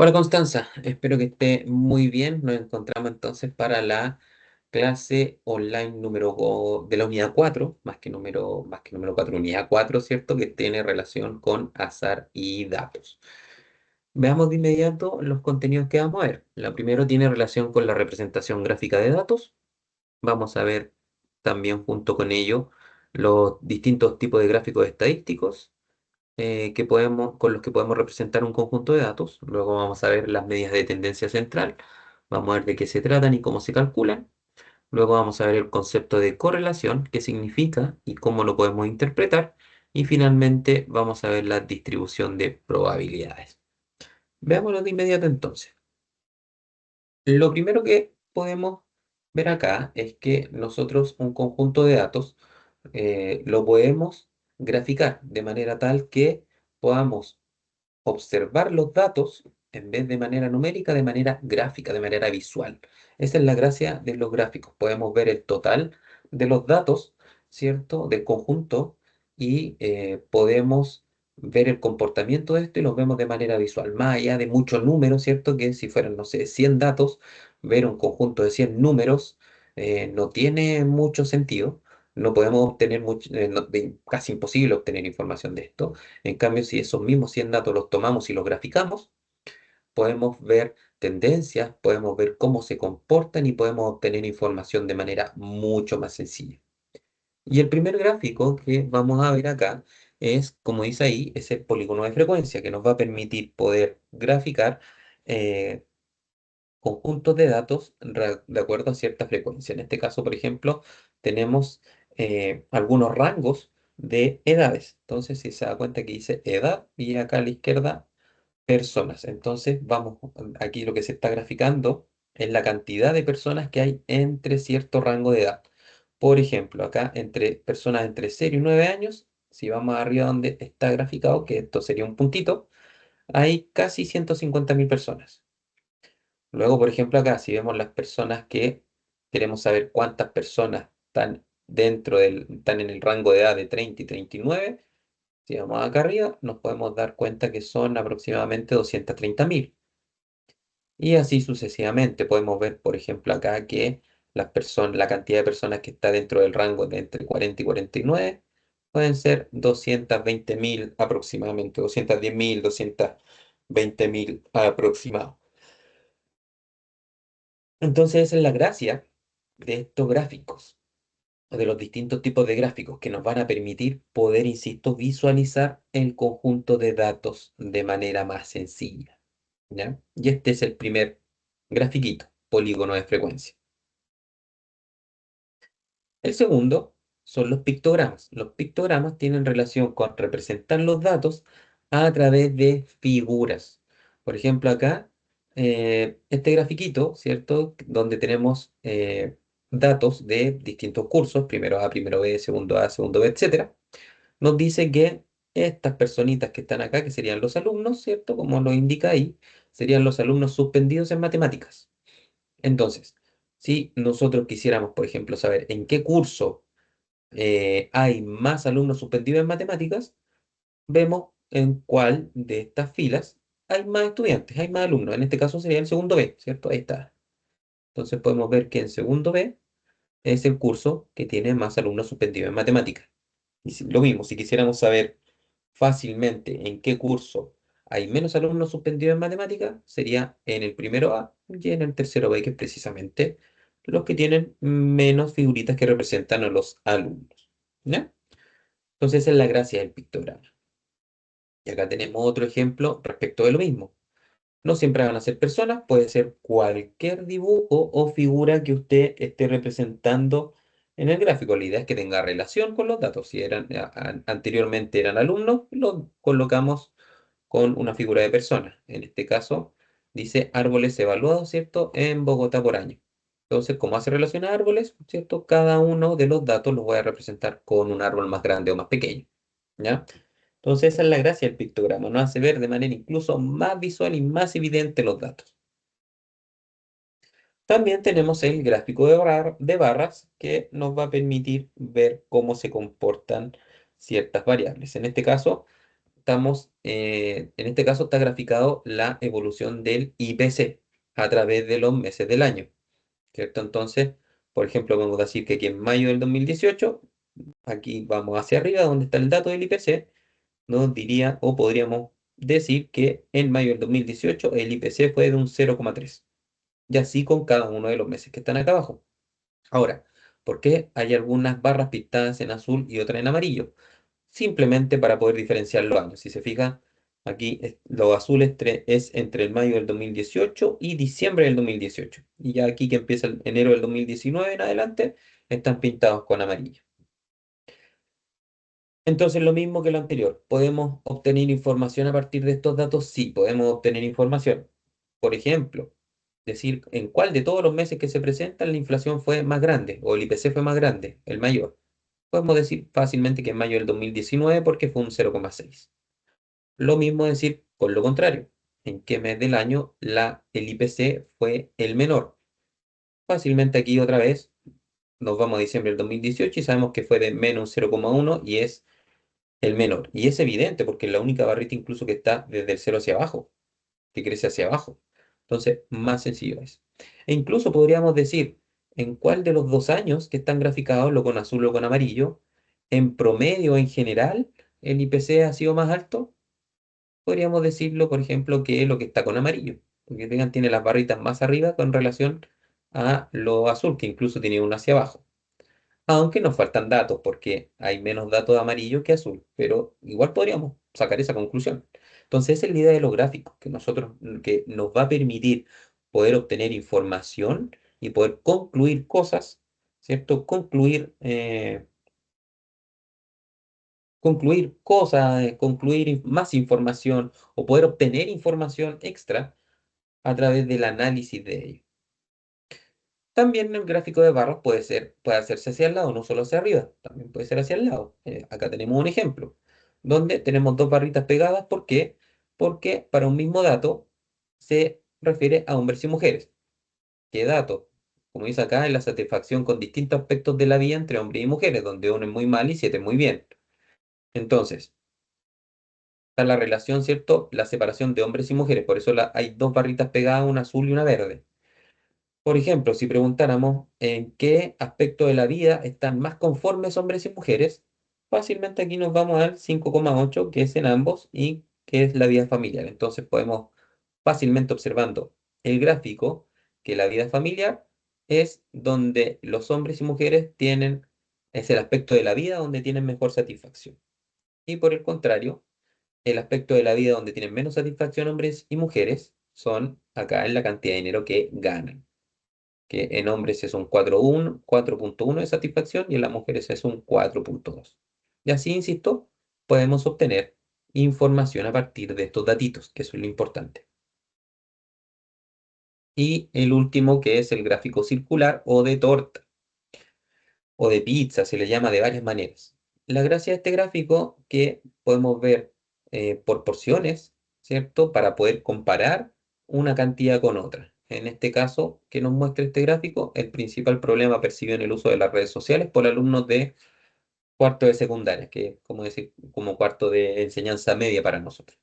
Hola Constanza, espero que esté muy bien. Nos encontramos entonces para la clase online de la unidad 4, más que número 4, unidad 4, ¿cierto? Que tiene relación con azar y datos. Veamos de inmediato los contenidos que vamos a ver. La primero tiene relación con la representación gráfica de datos. Vamos a ver también junto con ello los distintos tipos de gráficos estadísticos con los que podemos representar un conjunto de datos. Luego vamos a ver las medidas de tendencia central. Vamos a ver de qué se tratan y cómo se calculan. Luego vamos a ver el concepto de correlación, qué significa y cómo lo podemos interpretar. Y finalmente vamos a ver la distribución de probabilidades. Veámoslo de inmediato entonces. Lo primero que podemos ver acá es que nosotros un conjunto de datos lo podemos graficar de manera tal que podamos observar los datos en vez de manera numérica, de manera gráfica, de manera visual. Esa es la gracia de los gráficos. Podemos ver el total de los datos, ¿cierto? Del conjunto y podemos ver el comportamiento de esto y los vemos de manera visual. Más allá de muchos números, ¿cierto? Que si fueran, no sé, 100 datos, ver un conjunto de 100 números no tiene mucho sentido. No podemos obtener casi imposible obtener información de esto. En cambio, si esos mismos 100 datos los tomamos y los graficamos, podemos ver tendencias, podemos ver cómo se comportan y podemos obtener información de manera mucho más sencilla. Y el primer gráfico que vamos a ver acá es, como dice ahí, es el polígono de frecuencia que nos va a permitir poder graficar eh, conjuntos de datos de acuerdo a cierta frecuencia. En este caso, por ejemplo, tenemos algunos rangos de edades. Entonces, si se da cuenta que dice edad y acá a la izquierda personas. Entonces, aquí lo que se está graficando es la cantidad de personas que hay entre cierto rango de edad. Por ejemplo, acá entre personas entre 0 y 9 años, si vamos arriba donde está graficado, que esto sería un puntito, hay casi 150.000 personas. Luego, por ejemplo, acá, si vemos las personas que queremos saber cuántas personas están en el rango de edad de 30 y 39, si vamos acá arriba, nos podemos dar cuenta que son aproximadamente 230.000. Y así sucesivamente. Podemos ver, por ejemplo, acá que la cantidad de personas que está dentro del rango de entre 40 y 49 pueden ser 220.000 aproximadamente, 210.000, 220.000 aproximadamente. Entonces, esa es la gracia de estos gráficos, o de los distintos tipos de gráficos que nos van a permitir poder, insisto, visualizar el conjunto de datos de manera más sencilla. ¿Ya? Y este es el primer grafiquito, polígono de frecuencia. El segundo son los pictogramas. Los pictogramas tienen relación con representar los datos a través de figuras. Por ejemplo, acá, este grafiquito, ¿cierto? Donde tenemos datos de distintos cursos, primero A, primero B, segundo B, etcétera, nos dice que estas personitas que están acá, que serían los alumnos, ¿cierto? Como lo indica ahí, serían los alumnos suspendidos en matemáticas. Entonces, si nosotros quisiéramos, por ejemplo, saber en qué curso hay más alumnos suspendidos en matemáticas, vemos en cuál de estas filas hay más estudiantes, hay más alumnos. En este caso sería el segundo B, ¿cierto? Ahí está. Entonces podemos ver que en segundo B es el curso que tiene más alumnos suspendidos en matemáticas. Y lo mismo, si quisiéramos saber fácilmente en qué curso hay menos alumnos suspendidos en matemáticas, sería en el primero A y en el tercero B, que es precisamente los que tienen menos figuritas que representan a los alumnos. ¿Ya? Entonces esa es la gracia del pictograma. Y acá tenemos otro ejemplo respecto de lo mismo. No siempre van a ser personas, puede ser cualquier dibujo o figura que usted esté representando en el gráfico. La idea es que tenga relación con los datos. Si anteriormente eran alumnos, lo colocamos con una figura de persona. En este caso, dice árboles evaluados, ¿cierto? En Bogotá por año. Entonces, como hace relación a árboles, ¿cierto? Cada uno de los datos los voy a representar con un árbol más grande o más pequeño. ¿Ya? Entonces, esa es la gracia del pictograma, nos hace ver de manera incluso más visual y más evidente los datos. También tenemos el gráfico de barras que nos va a permitir ver cómo se comportan ciertas variables. En este caso, en este caso está graficado la evolución del IPC a través de los meses del año, ¿cierto? Entonces, por ejemplo, vamos a decir que aquí en mayo del 2018, aquí vamos hacia arriba, donde está el dato del IPC, nos diría o podríamos decir que en mayo del 2018 el IPC fue de un 0,3. Y así con cada uno de los meses que están acá abajo. Ahora, ¿por qué hay algunas barras pintadas en azul y otras en amarillo? Simplemente para poder diferenciar los años. Si se fija, aquí lo azul es entre el mayo del 2018 y diciembre del 2018. Y ya aquí que empieza el enero del 2019 en adelante, están pintados con amarillo. Entonces, lo mismo que lo anterior, ¿podemos obtener información a partir de estos datos? Sí, podemos obtener información. Por ejemplo, decir en cuál de todos los meses que se presentan la inflación fue más grande o el IPC fue más grande, el mayor. Podemos decir fácilmente que en mayo del 2019 porque fue un 0,6. Lo mismo decir con lo contrario, en qué mes del año el IPC fue el menor. Fácilmente aquí otra vez nos vamos a diciembre del 2018 y sabemos que fue de menos 0,1 y es el menor. Y es evidente porque es la única barrita incluso que está desde el cero hacia abajo, que crece hacia abajo. Entonces, más sencillo es. E incluso podríamos decir en cuál de los 2 años que están graficados, lo con azul o con amarillo, en promedio, en general, el IPC ha sido más alto. Podríamos decirlo, por ejemplo, que lo que está con amarillo, porque tiene las barritas más arriba con relación a lo azul, que incluso tiene uno hacia abajo. Aunque nos faltan datos, porque hay menos datos de amarillo que azul, pero igual podríamos sacar esa conclusión. Entonces, esa es la idea de los gráficos, que nos va a permitir poder obtener información y poder concluir cosas, ¿cierto? Concluir cosas, más información o poder obtener información extra a través del análisis de ello. También el gráfico de barras puede hacerse hacia el lado, no solo hacia arriba, también puede ser hacia el lado. Acá tenemos un ejemplo, donde tenemos dos barritas pegadas. ¿Por qué? Porque para un mismo dato se refiere a hombres y mujeres. ¿Qué dato? Como dice acá, es la satisfacción con distintos aspectos de la vida entre hombres y mujeres, donde uno es muy mal y siete es muy bien. Entonces, está la relación, ¿cierto? La separación de hombres y mujeres, por eso hay dos barritas pegadas, una azul y una verde. Por ejemplo, si preguntáramos en qué aspecto de la vida están más conformes hombres y mujeres, fácilmente aquí nos vamos al 5,8, que es en ambos y que es la vida familiar. Entonces podemos fácilmente observando el gráfico que la vida familiar es donde los hombres y mujeres es el aspecto de la vida donde tienen mejor satisfacción. Y por el contrario, el aspecto de la vida donde tienen menos satisfacción hombres y mujeres son acá en la cantidad de dinero que ganan, que en hombres es un 4,1 de satisfacción y en las mujeres es un 4,2. Y así, insisto, podemos obtener información a partir de estos datitos, que eso es lo importante. Y el último, que es el gráfico circular o de torta o de pizza, se le llama de varias maneras. La gracia de este gráfico que podemos ver por porciones, ¿cierto? Para poder comparar una cantidad con otra. En este caso, que nos muestra este gráfico, el principal problema percibido en el uso de las redes sociales por alumnos de cuarto de secundaria, que es como decir, como cuarto de enseñanza media para nosotros.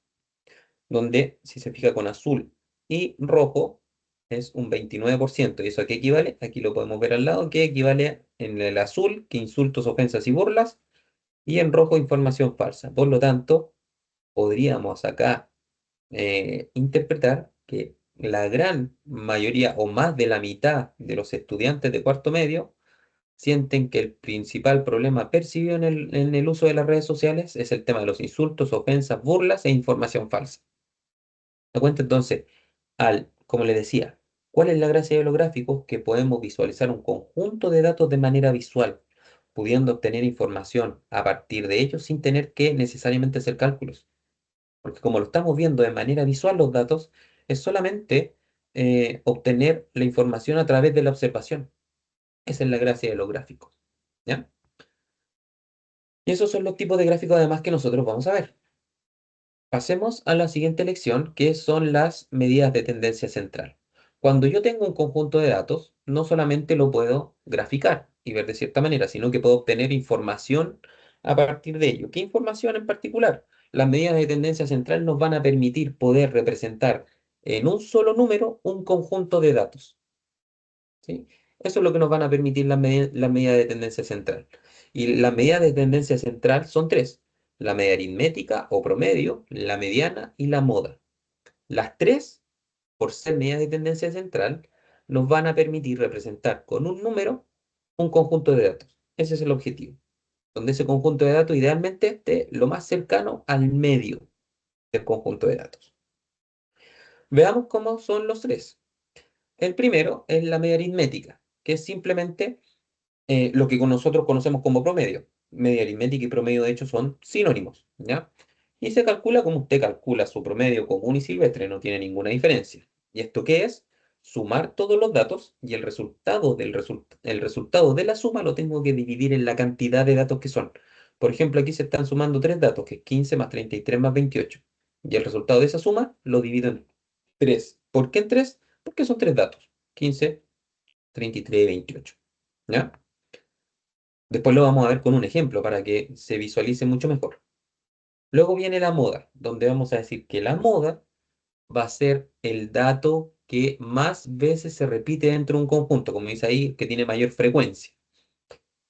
Donde, si se fija con azul y rojo, es un 29%. ¿Y eso a qué equivale? Aquí lo podemos ver al lado, que equivale en el azul, que insultos, ofensas y burlas, y en rojo, información falsa. Por lo tanto, podríamos acá interpretar que la gran mayoría o más de la mitad de los estudiantes de cuarto medio sienten que el principal problema percibido en el uso de las redes sociales es el tema de los insultos, ofensas, burlas e información falsa. ¿Da cuenta entonces? Como le decía, ¿cuál es la gracia de los gráficos? Que podemos visualizar un conjunto de datos de manera visual, pudiendo obtener información a partir de ellos sin tener que necesariamente hacer cálculos. Porque como lo estamos viendo de manera visual los datos, es solamente obtener la información a través de la observación. Esa es la gracia de los gráficos. ¿Ya? Y esos son los tipos de gráficos además que nosotros vamos a ver. Pasemos a la siguiente lección, que son las medidas de tendencia central. Cuando yo tengo un conjunto de datos, no solamente lo puedo graficar y ver de cierta manera, sino que puedo obtener información a partir de ello. ¿Qué información en particular? las medidas de tendencia central nos van a permitir poder representar en un solo número un conjunto de datos. ¿Sí? Eso es lo que nos van a permitir las medidas de tendencia central. Y las medidas de tendencia central son tres: la media aritmética o promedio, la mediana y la moda. Las tres, por ser medidas de tendencia central, nos van a permitir representar con un número un conjunto de datos. Ese es el objetivo, donde ese conjunto de datos idealmente esté lo más cercano al medio del conjunto de datos. Veamos cómo son los tres. El primero es la media aritmética, que es simplemente lo que con nosotros conocemos como promedio. Media aritmética y promedio, de hecho, son sinónimos, ¿ya? Y se calcula como usted calcula su promedio común y silvestre, no tiene ninguna diferencia. ¿Y esto qué es? Sumar todos los datos y el resultado de la suma lo tengo que dividir en la cantidad de datos que son. Por ejemplo, aquí se están sumando tres datos, que es 15 más 33 más 28. Y el resultado de esa suma lo divido en 3. ¿Por qué en 3? Porque son tres datos: 15, 33 y 28. ¿Ya? Después lo vamos a ver con un ejemplo para que se visualice mucho mejor. Luego viene la moda, donde vamos a decir que la moda va a ser el dato que más veces se repite dentro de un conjunto, como dice ahí, que tiene mayor frecuencia.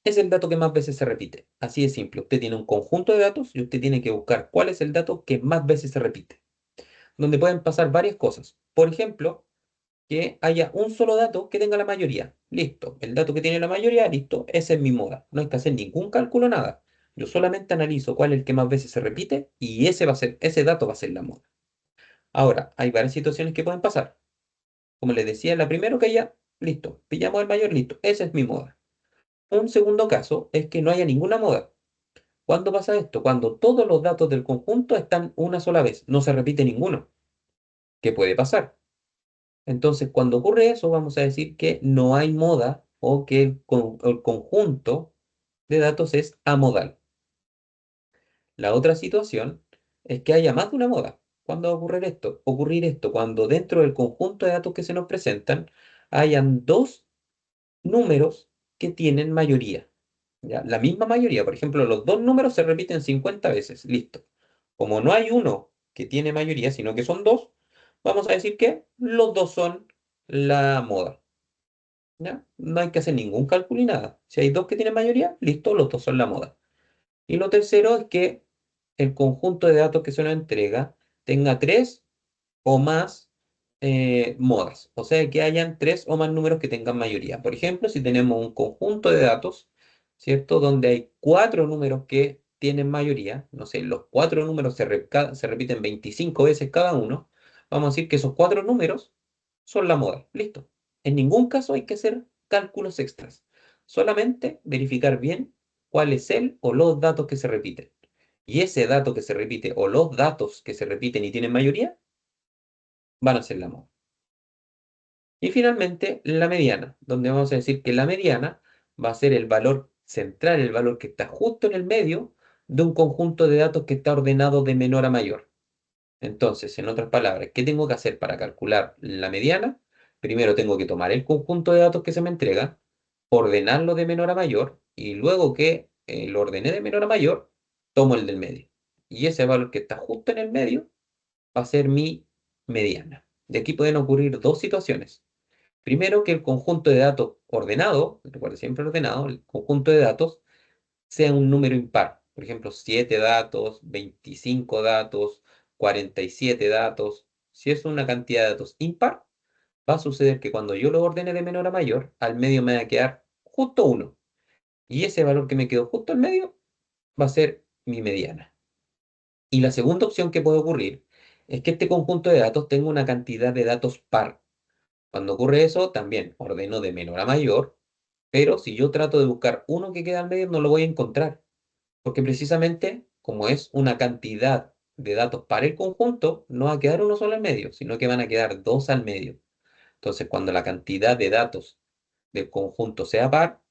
Es el dato que más veces se repite. Así de simple. Usted tiene un conjunto de datos y usted tiene que buscar cuál es el dato que más veces se repite. Donde pueden pasar varias cosas. Por ejemplo, que haya un solo dato que tenga la mayoría. Listo. El dato que tiene la mayoría, listo. Esa es mi moda. No hay que hacer ningún cálculo, nada. Yo solamente analizo cuál es el que más veces se repite y ese dato va a ser la moda. Ahora, hay varias situaciones que pueden pasar. Como les decía, la primera que haya, listo. Pillamos el mayor, listo. Esa es mi moda. Un segundo caso es que no haya ninguna moda. ¿Cuándo pasa esto? Cuando todos los datos del conjunto están una sola vez. No se repite ninguno. ¿Qué puede pasar? Entonces, cuando ocurre eso, vamos a decir que no hay moda o que el conjunto de datos es amodal. La otra situación es que haya más de una moda. ¿Cuándo va a ocurrir esto? Ocurrir esto cuando dentro del conjunto de datos que se nos presentan hayan dos números que tienen mayoría. ¿Ya? La misma mayoría, por ejemplo, los dos números se repiten 50 veces. Listo. Como no hay uno que tiene mayoría, sino que son dos, vamos a decir que los dos son la moda. ¿Ya? No hay que hacer ningún cálculo y nada. Si hay dos que tienen mayoría, listo, los dos son la moda. Y lo tercero es que el conjunto de datos que se nos entrega tenga tres o más modas. O sea, que hayan tres o más números que tengan mayoría. Por ejemplo, si tenemos un conjunto de datos, ¿cierto? Donde hay cuatro números que tienen mayoría, no sé, los cuatro números se repiten 25 veces cada uno, vamos a decir que esos cuatro números son la moda. Listo. En ningún caso hay que hacer cálculos extras. Solamente verificar bien cuál es el o los datos que se repiten. Y ese dato que se repite o los datos que se repiten y tienen mayoría van a ser la moda. Y finalmente, la mediana, donde vamos a decir que la mediana va a ser el valor central, el valor que está justo en el medio de un conjunto de datos que está ordenado de menor a mayor. Entonces, en otras palabras, ¿qué tengo que hacer para calcular la mediana? Primero tengo que tomar el conjunto de datos que se me entrega, ordenarlo de menor a mayor, y luego que lo ordené de menor a mayor, tomo el del medio. Y ese valor que está justo en el medio va a ser mi mediana. De aquí pueden ocurrir dos situaciones. Primero, que el conjunto de datos ordenado, recuerda siempre ordenado, el conjunto de datos sea un número impar. Por ejemplo, 7 datos, 25 datos, 47 datos. Si es una cantidad de datos impar, va a suceder que cuando yo lo ordene de menor a mayor, al medio me va a quedar justo uno. Y ese valor que me quedó justo al medio va a ser mi mediana. Y la segunda opción que puede ocurrir es que este conjunto de datos tenga una cantidad de datos par. Cuando ocurre eso, también ordeno de menor a mayor, pero si yo trato de buscar uno que queda al medio, no lo voy a encontrar, porque precisamente como es una cantidad de datos para el conjunto, no va a quedar uno solo al medio, sino que van a quedar dos al medio. Entonces, cuando la cantidad de datos del conjunto sea par,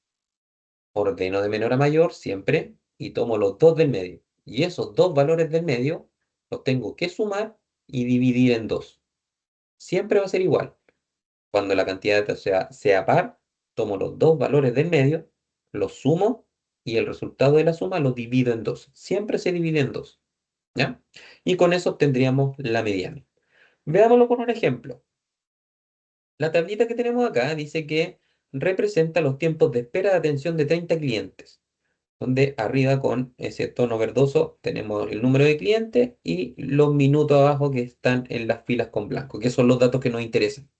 ordeno de menor a mayor siempre y tomo los dos del medio. Y esos dos valores del medio los tengo que sumar y dividir en dos. Siempre va a ser igual. Cuando la cantidad de datos sea par, tomo los dos valores del medio, los sumo y el resultado de la suma lo divido en dos. Siempre se divide en dos. ¿ya? Y con eso tendríamos la mediana. Veámoslo con un ejemplo. La tablita que tenemos acá dice que representa los tiempos de espera de atención de 30 clientes, donde arriba con ese tono verdoso tenemos el número de clientes y los minutos abajo que están en las filas con blanco, que son los datos que nos interesan.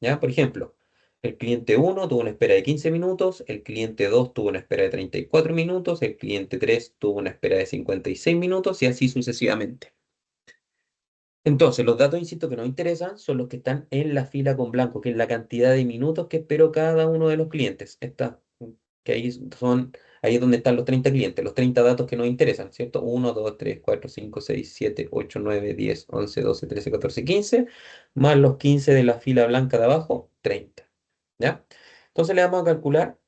¿Ya? Por ejemplo, el cliente uno tuvo una espera de 15 minutos, el cliente 2 tuvo una espera de 34 minutos, el cliente 3 tuvo una espera de 56 minutos y así sucesivamente. Entonces, los datos, insisto, que nos interesan son los que están en la fila con blanco, que es la cantidad de minutos que esperó cada uno de los clientes. Que ahí es donde están los 30 clientes, los 30 datos que nos interesan, ¿cierto? Uno, 2, 3, 4, 5, 6, 7, 8, 9, 10, 11, 12, 13, 14, 15, más los 15 de la fila blanca de abajo, 30. ¿Ya? Entonces le vamos a calcular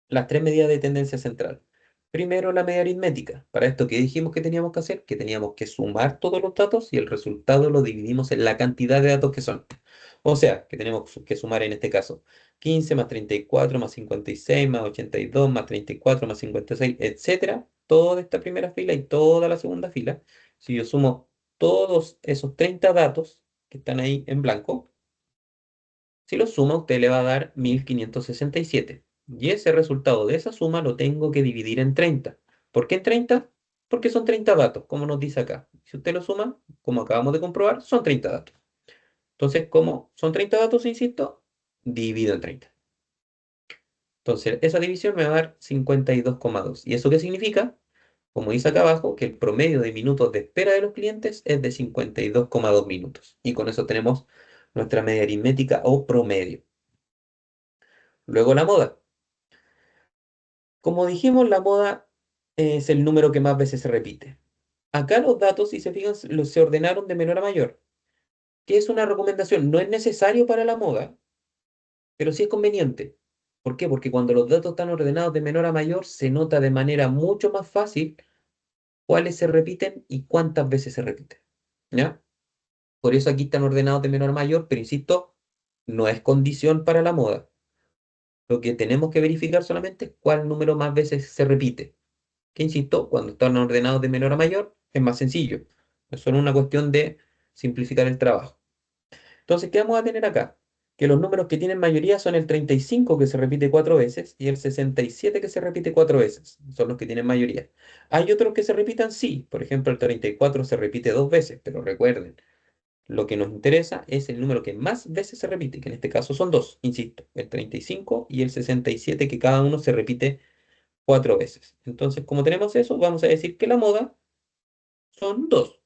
las tres medidas de tendencia central. Primero, la media aritmética. Para esto, ¿qué dijimos que teníamos que hacer? Que teníamos que sumar todos los datos y el resultado lo dividimos en la cantidad de datos que son. O sea, que tenemos que sumar en este caso 15 más 34 más 56 más 82 más 34 más 56, etcétera. Toda esta primera fila y toda la segunda fila. Si yo sumo todos esos 30 datos que están ahí en blanco, si lo suma, usted le va a dar 1567. Y ese resultado de esa suma lo tengo que dividir en 30. ¿Por qué en 30? Porque son 30 datos, como nos dice acá. Si usted lo suma, como acabamos de comprobar, son 30 datos. Entonces, como son 30 datos, insisto, divido en 30. Entonces, esa división me va a dar 52,2. ¿Y eso qué significa? Como dice acá abajo, que el promedio de minutos de espera de los clientes es de 52,2 minutos. Y con eso tenemos nuestra media aritmética o promedio. Luego la moda. Como dijimos, la moda es el número que más veces se repite. Acá los datos, si se fijan, se ordenaron de menor a mayor, que es una recomendación. No es necesario para la moda, pero sí es conveniente. ¿Por qué? Porque cuando los datos están ordenados de menor a mayor, se nota de manera mucho más fácil cuáles se repiten y cuántas veces se repiten. ¿Ya? Por eso aquí están ordenados de menor a mayor, pero insisto, no es condición para la moda. Lo que tenemos que verificar solamente es cuál número más veces se repite. Que insisto, cuando están ordenados de menor a mayor, es más sencillo. Es solo una cuestión de simplificar el trabajo. Entonces, ¿qué vamos a tener acá? Que los números que tienen mayoría son el 35 que se repite 4 veces y el 67 que se repite 4 veces. Son los que tienen mayoría. ¿Hay otros que se repitan? Sí. Por ejemplo, el 34 se repite 2 veces, pero recuerden, lo que nos interesa es el número que más veces se repite, que en este caso son dos, insisto, el 35 y el 67, que cada uno se repite 4 veces. Entonces, como tenemos eso, vamos a decir que la moda son dos.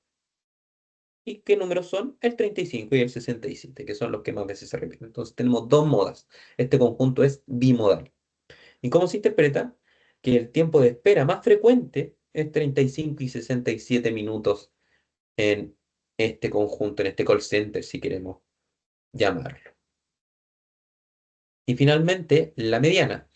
¿Y qué números son? El 35 y el 67, que son los que más veces se repiten. Entonces, tenemos dos modas. Este conjunto es bimodal. ¿Y cómo se interpreta? Que el tiempo de espera más frecuente es 35 y 67 minutos en este conjunto, en este call center, si queremos llamarlo. Y finalmente, la mediana,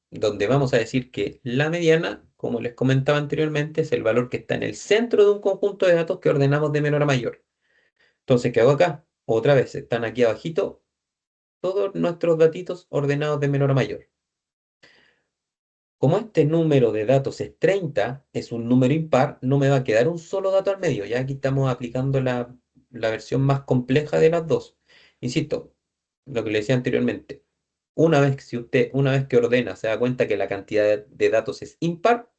donde vamos a decir que la mediana, como les comentaba anteriormente, es el valor que está en el centro de un conjunto de datos que ordenamos de menor a mayor. Entonces, ¿qué hago acá? Otra vez, están aquí abajito todos nuestros datitos ordenados de menor a mayor. Como este número de datos es 30, es un número impar, no me va a quedar un solo dato al medio. Ya aquí estamos aplicando la versión más compleja de las dos. Insisto, lo que le decía anteriormente, una vez que ordena, se da cuenta que la cantidad de datos es impar,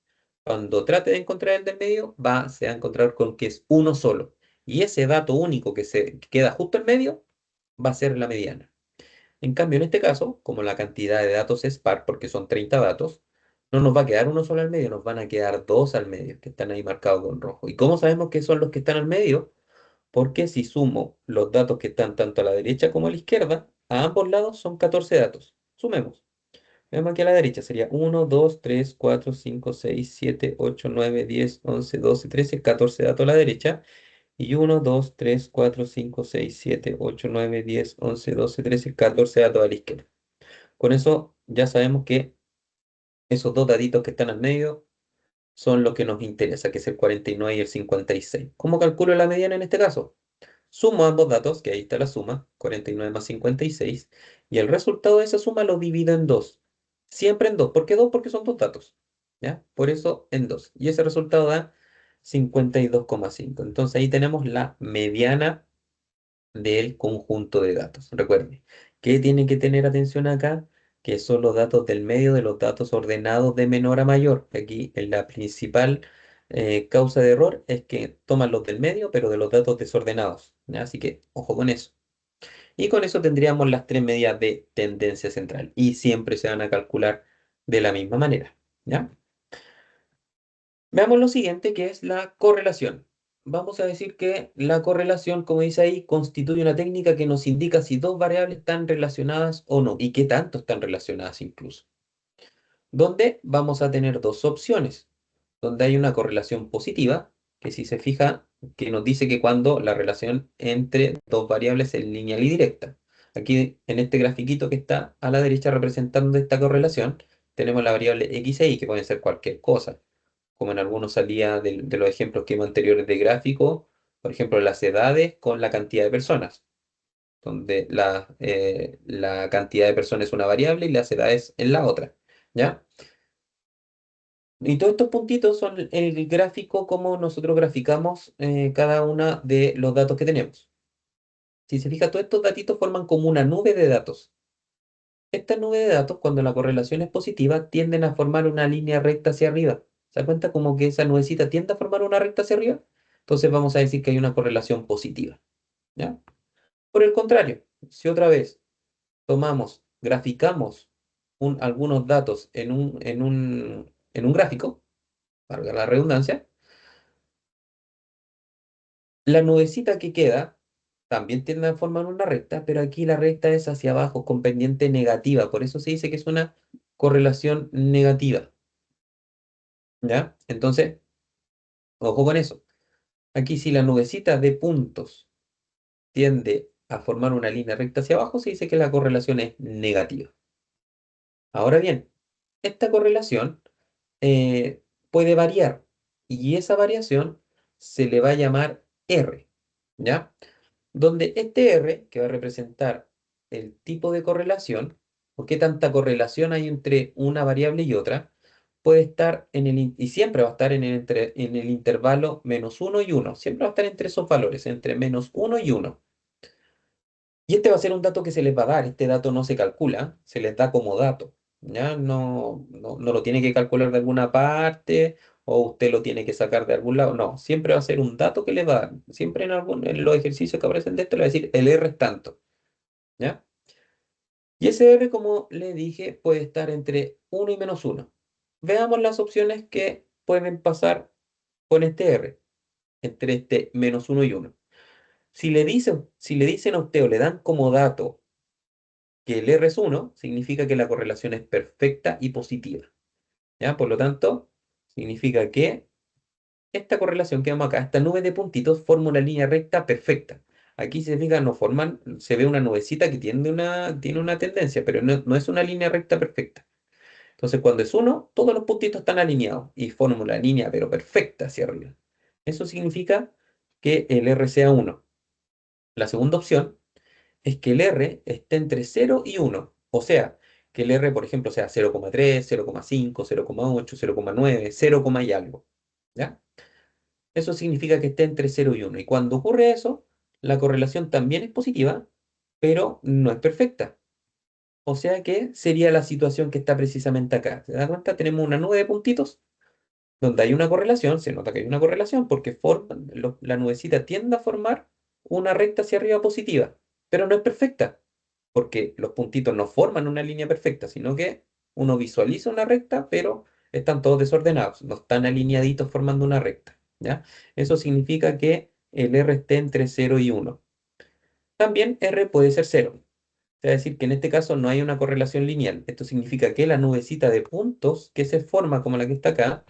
cuando trate de encontrar el del medio, se va a encontrar con que es uno solo. Y ese dato único que queda justo en medio va a ser la mediana. En cambio, en este caso, como la cantidad de datos es par, porque son 30 datos, no nos va a quedar uno solo al medio, nos van a quedar dos al medio, que están ahí marcados con rojo. ¿Y cómo sabemos que son los que están al medio? Porque si sumo los datos que están tanto a la derecha como a la izquierda, a ambos lados son 14 datos. Sumemos. Vemos aquí a la derecha sería 1, 2, 3, 4, 5, 6, 7, 8, 9, 10, 11, 12, 13, 14 datos a la derecha. Y 1, 2, 3, 4, 5, 6, 7, 8, 9, 10, 11, 12, 13, 14 datos a la izquierda. Con eso ya sabemos que esos dos daditos que están al medio son los que nos interesa, que es el 49 y el 56. ¿Cómo calculo la mediana en este caso? Sumo ambos datos, que ahí está la suma, 49 más 56, y el resultado de esa suma lo divido en dos. Siempre en dos. ¿Por qué dos? Porque son dos datos. ¿Ya? Por eso en dos. Y ese resultado da 52,5. Entonces ahí tenemos la mediana del conjunto de datos. Recuerden, ¿qué tiene que tener atención acá? Que son los datos del medio de los datos ordenados de menor a mayor. Aquí la principal causa de error es que toman los del medio, pero de los datos desordenados. ¿Ya? Así que ojo con eso. Y con eso tendríamos las tres medidas de tendencia central. Y siempre se van a calcular de la misma manera. ¿Ya? Veamos lo siguiente, que es la correlación. Vamos a decir que la correlación, como dice ahí, constituye una técnica que nos indica si dos variables están relacionadas o no, y qué tanto están relacionadas incluso. Donde vamos a tener dos opciones, donde hay una correlación positiva, que si se fija, que nos dice que cuando la relación entre dos variables es lineal y directa. Aquí en este grafiquito que está a la derecha representando esta correlación, tenemos la variable x e y, que pueden ser cualquier cosa como en algunos salía de los ejemplos que vimos anteriores de gráfico, por ejemplo, las edades con la cantidad de personas, donde la cantidad de personas es una variable y las edades es la otra, ¿ya? Y todos estos puntitos son el gráfico como nosotros graficamos cada uno de los datos que tenemos. Si se fija, todos estos datitos forman como una nube de datos. Esta nube de datos, cuando la correlación es positiva, tienden a formar una línea recta hacia arriba. ¿Se da cuenta como que esa nubecita tiende a formar una recta hacia arriba? Entonces vamos a decir que hay una correlación positiva, ¿ya? Por el contrario, si otra vez graficamos algunos datos en un gráfico, valga la redundancia, la nubecita que queda también tiende a formar una recta, pero aquí la recta es hacia abajo con pendiente negativa. Por eso se dice que es una correlación negativa. ¿Ya? Entonces, ojo con eso. Aquí si la nubecita de puntos tiende a formar una línea recta hacia abajo, se dice que la correlación es negativa. Ahora bien, esta correlación eh, puede variar y esa variación se le va a llamar R, ¿ya? Donde este R, que va a representar el tipo de correlación, o qué tanta correlación hay entre una variable y otra, puede estar y siempre va a estar en el intervalo -1 y 1. Siempre va a estar entre esos valores, entre -1 y 1. Y este va a ser un dato que se les va a dar. Este dato no se calcula, se les da como dato. ¿Ya? No lo tiene que calcular de alguna parte o usted lo tiene que sacar de algún lado. No, siempre va a ser un dato que le va a dar. Siempre en los ejercicios que aparecen de esto le va a decir el R es tanto. ¿Ya? Y ese R, como le dije, puede estar entre 1 y -1. Veamos las opciones que pueden pasar con este R, entre este -1 y 1. Si le dicen a usted o le dan como dato que el R es 1, significa que la correlación es perfecta y positiva. ¿Ya? Por lo tanto, significa que esta correlación que vemos acá, esta nube de puntitos, forma una línea recta perfecta. Aquí se fija, se ve una nubecita que tiene una tendencia, pero no es una línea recta perfecta. Entonces, cuando es 1, todos los puntitos están alineados y forman una línea, pero perfecta hacia arriba. Eso significa que el R sea 1. La segunda opción es que el R esté entre 0 y 1. O sea, que el R, por ejemplo, sea 0,3, 0,5, 0,8, 0,9, 0, y algo. ¿Ya? Eso significa que esté entre 0 y 1. Y cuando ocurre eso, la correlación también es positiva, pero no es perfecta. O sea que sería la situación que está precisamente acá. ¿Se da cuenta? Tenemos una nube de puntitos donde hay una correlación. Se nota que hay una correlación porque la nubecita tiende a formar una recta hacia arriba positiva, pero no es perfecta porque los puntitos no forman una línea perfecta, sino que uno visualiza una recta, pero están todos desordenados, no están alineaditos formando una recta, ¿ya? Eso significa que el R esté entre 0 y 1. También R puede ser 0. Es decir, que en este caso no hay una correlación lineal. Esto significa que la nubecita de puntos que se forma como la que está acá,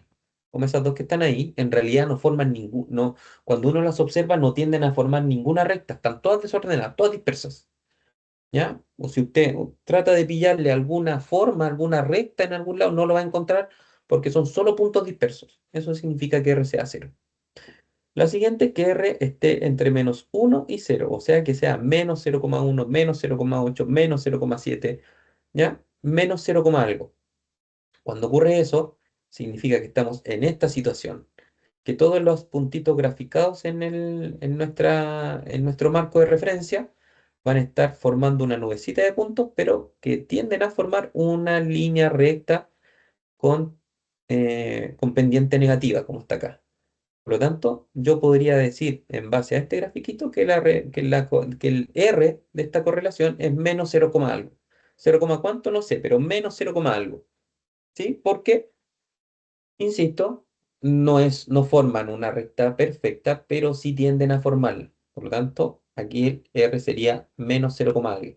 como esas dos que están ahí, en realidad no forman no, cuando uno las observa no tienden a formar ninguna recta, están todas desordenadas, todas dispersas. ¿Ya? O si usted trata de pillarle alguna forma, alguna recta en algún lado, no lo va a encontrar porque son solo puntos dispersos. Eso significa que R sea 0. La siguiente es que R esté entre -1 y 0, o sea que sea -0,1, -0,8, -0,7, ¿ya? -0, algo. Cuando ocurre eso, significa que estamos en esta situación. que todos los puntitos graficados en nuestro marco de referencia van a estar formando una nubecita de puntos, pero que tienden a formar una línea recta con pendiente negativa, como está acá. Por lo tanto, yo podría decir, en base a este grafiquito, que el R de esta correlación es menos 0, algo. 0, cuánto, no sé, pero menos 0, algo. ¿Sí? Porque, insisto, no forman una recta perfecta, pero sí tienden a formarla. Por lo tanto, aquí el R sería menos 0, algo.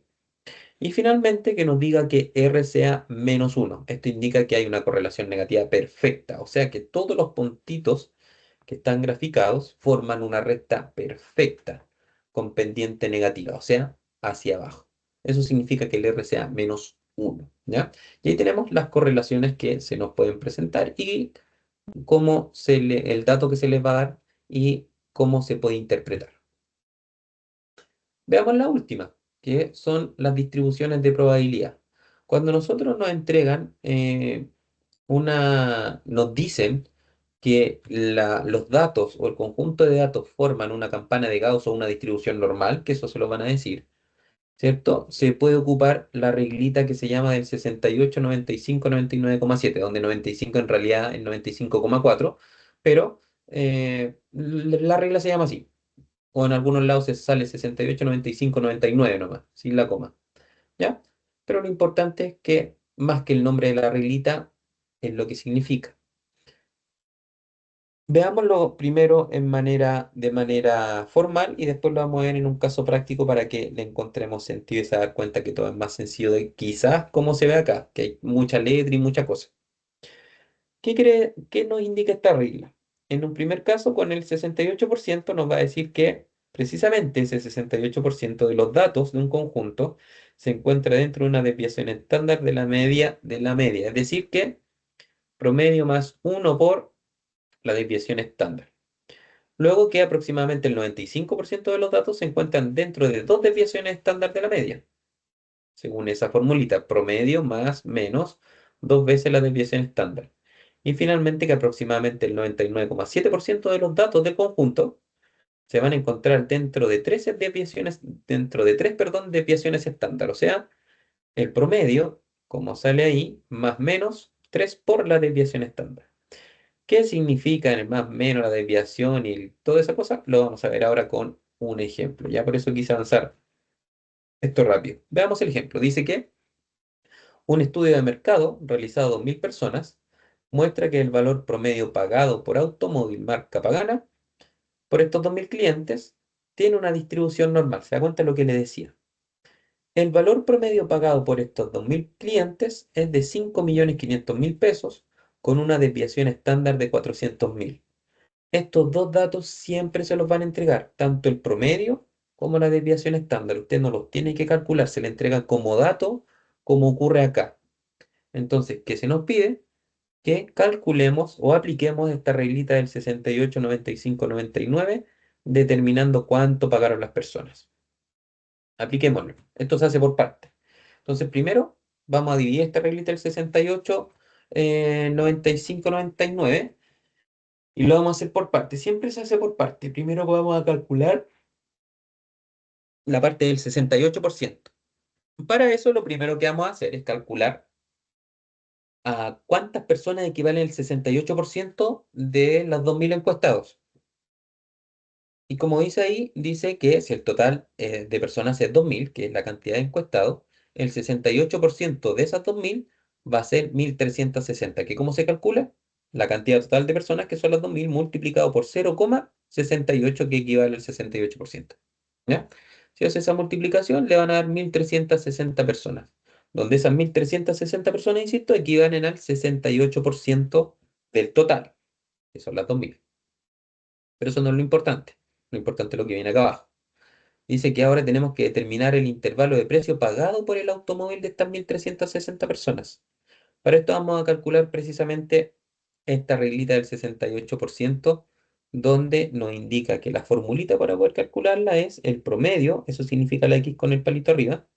Y finalmente que nos diga que R sea menos 1. Esto indica que hay una correlación negativa perfecta, o sea que todos los puntitos que están graficados forman una recta perfecta con pendiente negativa, o sea, hacia abajo. Eso significa que el R sea menos 1, ¿ya? Y ahí tenemos las correlaciones que se nos pueden presentar y el dato que se les va a dar y cómo se puede interpretar. Veamos la última, que son las distribuciones de probabilidad. Cuando nosotros nos entregan nos dicen que los datos o el conjunto de datos forman una campana de Gauss o una distribución normal, que eso se lo van a decir, ¿cierto? Se puede ocupar la reglita que se llama del 68, 95, 99,7, donde 95 en realidad es 95,4, pero la regla se llama así. O en algunos lados se sale 68, 95, 99 nomás, sin la coma. ¿Ya? Pero lo importante es que, más que el nombre de la reglita, es lo que significa. Veámoslo primero de manera formal y después lo vamos a ver en un caso práctico para que le encontremos sentido y se dar cuenta que todo es más sencillo de quizás como se ve acá, que hay mucha letra y mucha cosa. ¿Qué nos indica esta regla? En un primer caso, con el 68% nos va a decir que precisamente ese 68% de los datos de un conjunto se encuentra dentro de una desviación estándar de la media, es decir, que promedio más uno por la desviación estándar. Luego que aproximadamente el 95% de los datos se encuentran dentro de dos desviaciones estándar de la media, según esa formulita, promedio más menos dos veces la desviación estándar. Y finalmente que aproximadamente el 99,7% de los datos del conjunto se van a encontrar dentro de tres, perdón, desviaciones estándar, o sea, el promedio, como sale ahí, más menos 3 por la desviación estándar. ¿Qué significa en el más menos la desviación y toda esa cosa? Lo vamos a ver ahora con un ejemplo. Ya por eso quise avanzar esto rápido. Veamos el ejemplo. Dice que un estudio de mercado realizado a 2.000 personas muestra que el valor promedio pagado por automóvil marca Pagana por estos 2.000 clientes tiene una distribución normal. ¿Se da cuenta de lo que le decía? El valor promedio pagado por estos 2.000 clientes es de 5.500.000 pesos con una desviación estándar de 400.000. Estos dos datos siempre se los van a entregar, tanto el promedio como la desviación estándar. Usted no los tiene que calcular, se le entregan como dato, como ocurre acá. Entonces, ¿qué se nos pide? Que calculemos o apliquemos esta reglita del 68, 95, 99, determinando cuánto pagaron las personas. Apliquémoslo. Esto se hace por parte. Entonces, primero vamos a dividir esta reglita del 68, 95, 99 y lo vamos a hacer por parte. Siempre se hace por parte. Primero vamos a calcular la parte del 68%. Para eso, lo primero que vamos a hacer es calcular a cuántas personas equivale el 68% de los 2.000 encuestados. Y como dice ahí, dice que si el total de personas es 2.000, que es la cantidad de encuestados, el 68% de esas 2.000 va a ser 1.360. ¿Que cómo se calcula? La cantidad total de personas, que son las 2.000, multiplicado por 0,68, que equivale al 68%. ¿Ya? Si hace esa multiplicación, le van a dar 1.360 personas, donde esas 1.360 personas, insisto, equivalen al 68% del total, que son las 2.000. Pero eso no es lo importante. Lo importante es lo que viene acá abajo. Dice que ahora tenemos que determinar el intervalo de precio pagado por el automóvil de estas 1.360 personas. Para esto vamos a calcular precisamente esta reglita del 68%, donde nos indica que la formulita para poder calcularla es el promedio, eso significa la X con el palito arriba,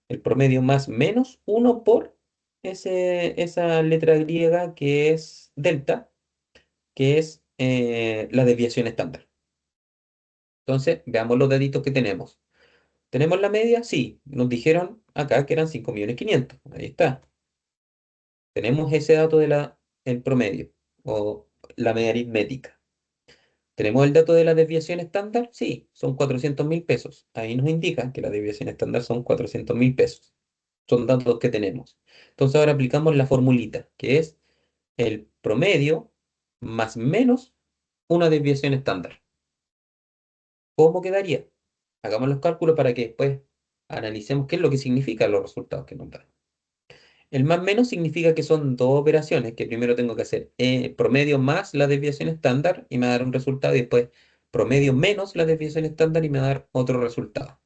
el promedio más menos uno por esa letra griega que es delta, que es la desviación estándar. Entonces, veamos los daditos que tenemos. ¿Tenemos la media? Sí, nos dijeron acá que eran 5.500.000. Ahí está. Tenemos ese dato de el promedio o la media aritmética. ¿Tenemos el dato de la desviación estándar? Sí, son 400.000 pesos. Ahí nos indica que la desviación estándar son 400.000 pesos. Son datos que tenemos. Entonces ahora aplicamos la formulita, que es el promedio más menos una desviación estándar. ¿Cómo quedaría? Hagamos los cálculos para que después analicemos qué es lo que significan los resultados que nos dan. El más menos significa que son dos operaciones que primero tengo que hacer promedio más la desviación estándar y me va a dar un resultado y después promedio menos la desviación estándar y me va a dar otro resultado.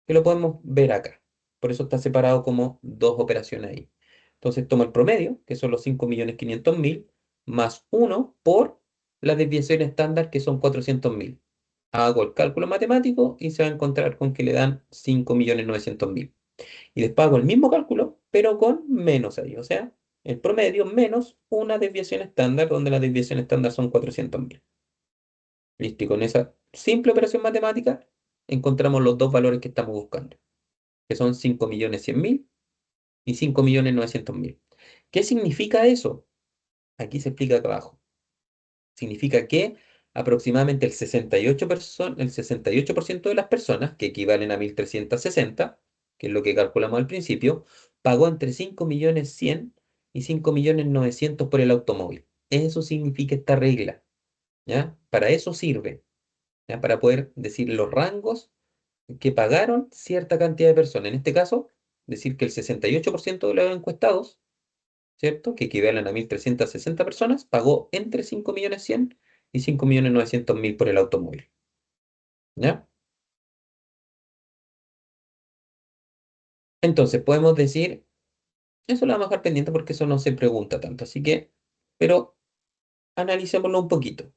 Que lo podemos ver acá. Por eso está separado como dos operaciones ahí. Entonces tomo el promedio, que son los 5.500.000, más uno por la desviación estándar, que son 400.000. Hago el cálculo matemático y se va a encontrar con que le dan 5.900.000. Y después hago el mismo cálculo, pero con menos ahí. O sea, el promedio menos una desviación estándar, donde la desviación estándar son 400.000. Listo. Y con esa simple operación matemática encontramos los dos valores que estamos buscando, que son 5.100.000 y 5.900.000. ¿Qué significa eso? Aquí se explica acá abajo. Significa que aproximadamente el 68% de las personas, que equivalen a 1.360, que es lo que calculamos al principio, pagó entre 5.100.000 y 5.900.000 por el automóvil. Eso significa esta regla, ¿ya? Para eso sirve, ¿ya? Para poder decir los rangos que pagaron cierta cantidad de personas. En este caso, decir que el 68% de los encuestados, ¿cierto? Que equivalen a 1.360 personas, pagó entre 5.100.000 y 5.900.000 por el automóvil. ¿Ya? Entonces, podemos decir, eso lo vamos a dejar pendiente porque eso no se pregunta tanto, así que, pero analicémoslo un poquito.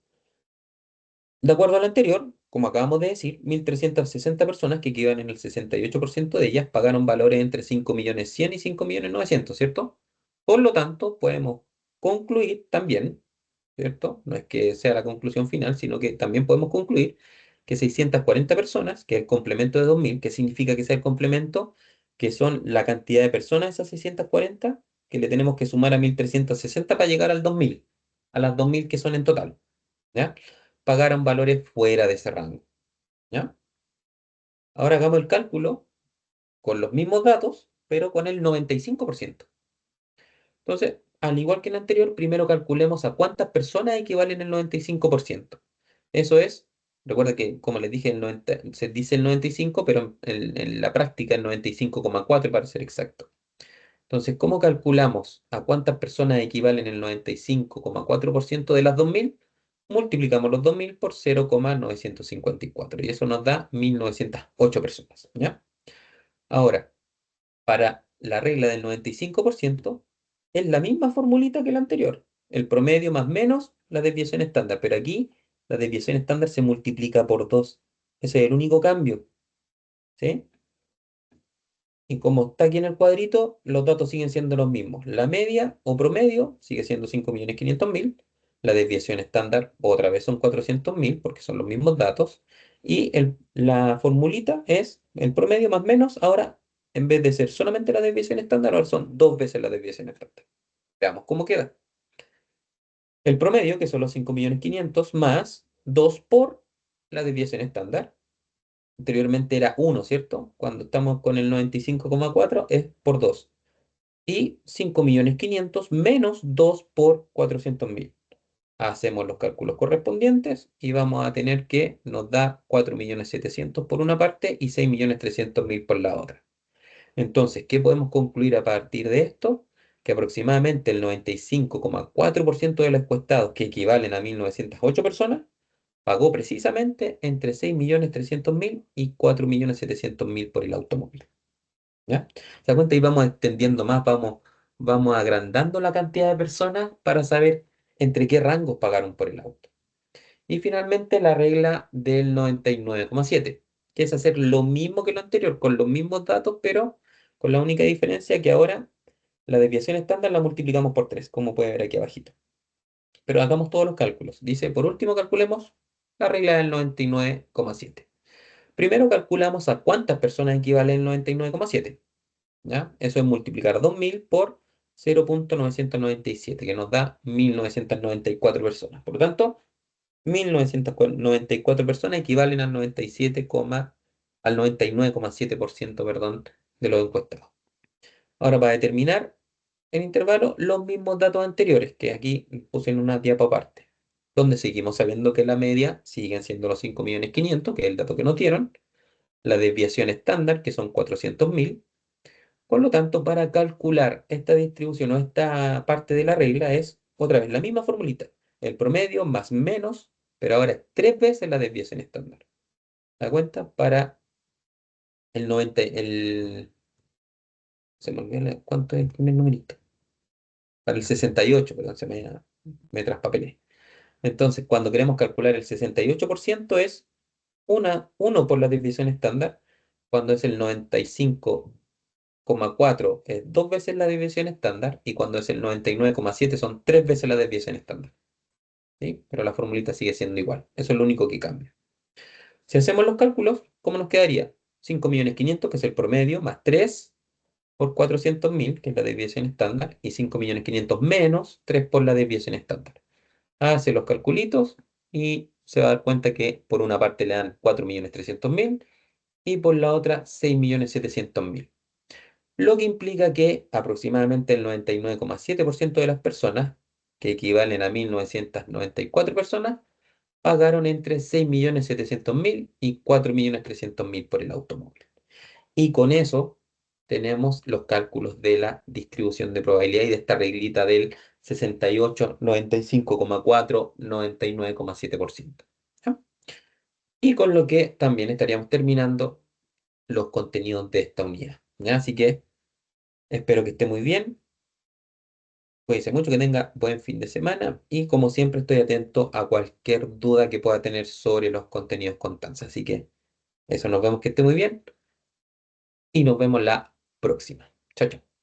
De acuerdo a lo anterior, como acabamos de decir, 1.360 personas, que equivalen al 68% de ellas, pagaron valores entre 5.100.000 y 5.900.000, ¿cierto? Por lo tanto, podemos concluir también, ¿cierto? No es que sea la conclusión final, sino que también podemos concluir que 640 personas, que es el complemento de 2.000, que significa que sea el complemento, que son la cantidad de personas, esas 640, que le tenemos que sumar a 1.360 para llegar al 2.000, a las 2.000 que son en total, ¿ya? Pagaron valores fuera de ese rango, ¿ya? Ahora hagamos el cálculo con los mismos datos, pero con el 95%. Entonces, al igual que en el anterior, primero calculemos a cuántas personas equivalen el 95%. Eso es, recuerda que, como les dije, se dice el 95, pero en la práctica el 95,4 para ser exacto. Entonces, ¿cómo calculamos a cuántas personas equivalen el 95,4% de las 2.000? Multiplicamos los 2.000 por 0,954 y eso nos da 1.908 personas, ¿ya? Ahora, para la regla del 95% es la misma formulita que la anterior. El promedio más menos la desviación estándar, pero aquí la desviación estándar se multiplica por 2. Ese es el único cambio, ¿sí? Y como está aquí en el cuadrito, los datos siguen siendo los mismos. La media o promedio sigue siendo 5.500.000. La desviación estándar otra vez son 400.000 porque son los mismos datos. Y la formulita es el promedio más menos. Ahora, en vez de ser solamente la desviación estándar, ahora son dos veces la desviación estándar. Veamos cómo queda. El promedio, que son los 5.500.000, más 2 por la desviación estándar. Anteriormente era 1, ¿cierto? Cuando estamos con el 95,4 es por 2. Y 5.500.000 menos 2 por 400.000. Hacemos los cálculos correspondientes y vamos a tener que nos da 4.700.000 por una parte y 6.300.000 por la otra. Entonces, ¿qué podemos concluir a partir de esto? Que aproximadamente el 95,4% de los encuestados, que equivalen a 1.908 personas, pagó precisamente entre 6.300.000 y 4.700.000 por el automóvil. ¿Ya? ¿Se da cuenta? Y vamos extendiendo más, vamos agrandando la cantidad de personas para saber entre qué rangos pagaron por el auto. Y finalmente la regla del 99,7, que es hacer lo mismo que lo anterior, con los mismos datos, pero con la única diferencia que ahora la desviación estándar la multiplicamos por 3, como puede ver aquí abajito. Pero hagamos todos los cálculos. Dice, por último, calculemos la regla del 99,7. Primero calculamos a cuántas personas equivale el 99,7. ¿Ya? Eso es multiplicar 2000 por 0,997, que nos da 1994 personas. Por lo tanto, 1994 personas equivalen al 99,7%, perdón, de los encuestados. Ahora, para determinar el intervalo, los mismos datos anteriores, que aquí puse en una diapo aparte, donde seguimos sabiendo que la media siguen siendo los 5.500.000, que es el dato que nos dieron, la desviación estándar, que son 400.000. Por lo tanto, para calcular esta distribución o esta parte de la regla es otra vez la misma formulita. El promedio más menos, pero ahora es 3 veces la desviación estándar. ¿Da cuenta? Para el 90, se me olvidó cuánto es el primer numerito. Para el 68, perdón, me traspapelé. Entonces, cuando queremos calcular el 68% es 1 por la desviación estándar. Cuando es el 95,4 es 2 veces la desviación estándar. Y cuando es el 99,7 son 3 veces la desviación estándar. ¿Sí? Pero la formulita sigue siendo igual. Eso es lo único que cambia. Si hacemos los cálculos, ¿cómo nos quedaría? 5.500.000, que es el promedio, más 3 por 400.000, que es la desviación estándar, y 5.500.000 menos 3 por la desviación estándar. Hace los calculitos y se va a dar cuenta que por una parte le dan 4.300.000 y por la otra 6.700.000. Lo que implica que aproximadamente el 99,7% de las personas, que equivalen a 1.994 personas, pagaron entre 6.700.000 y 4.300.000 por el automóvil. Y con eso tenemos los cálculos de la distribución de probabilidad y de esta reglita del 68, 95,4, 99,7%. ¿Ya? Y con lo que también estaríamos terminando los contenidos de esta unidad. ¿Ya? Así que espero que esté muy bien. Cuídense mucho, que tenga buen fin de semana y como siempre estoy atento a cualquier duda que pueda tener sobre los contenidos constantes. Así que eso, nos vemos, que esté muy bien y nos vemos la próxima. Chao, chao.